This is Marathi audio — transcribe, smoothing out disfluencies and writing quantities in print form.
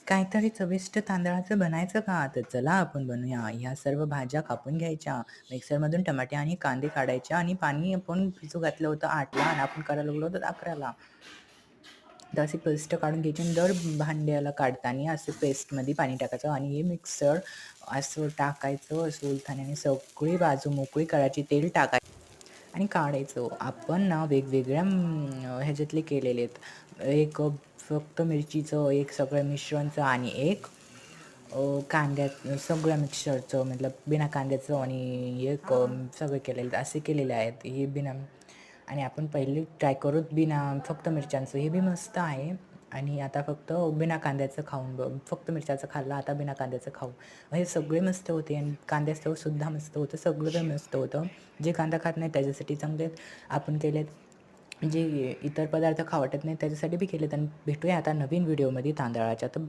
काहीतरी चविष्ट तांदळाचं बनायचं का? तर चला आपण बनवूया. ह्या सर्व भाज्या कापून घ्यायच्या. मिक्सरमधून टमाटे आणि कांदे काढायचे आणि पाणी आपण भिजू घातलं होतं 8ला आणि आपण करायला लागलो होतो 11ला. तर अशी पेस्ट काढून घ्यायची आणि दर भांड्याला काढताना असे पेस्टमध्ये पाणी टाकायचं आणि हे मिक्सर असं टाकायचं असं उलथाने आणि सगळी बाजू मोकळी करायची. तेल टाकायचं आणि काढायचं. आपण ना वेगवेगळ्या ह्याच्यातले केलेले आहेत. एक फक्त मिरचीचं, एक सगळं मिश्रणचं आणि एक कांद्यात सगळ्या मिक्सरचं मतलब बिना कांद्याचं आणि एक सगळं केलेलं असे केलेले आहेत. हे बिना आणि आपण पहिले ट्राय करू बिना फक्त मिरच्यांचं. हे बी मस्त आहे आणि आता फक्त बिना कांद्याचं खाऊन फक्त मिरच्याचं खाल्लं, आता बिना कांद्याचं खाऊ. हे सगळे मस्त होते आणि कांद्याचं सुद्धा मस्त होतं. सगळं काही मस्त होतं. जे कांदा खात नाही त्याच्यासाठी चांगले आपण केलेत. जे इतर पदार्थ खावं वाटत नाही त्याच्यासाठी बी केलेत आणि भेटूया आता नवीन व्हिडिओमध्ये तांदळाच्या. तर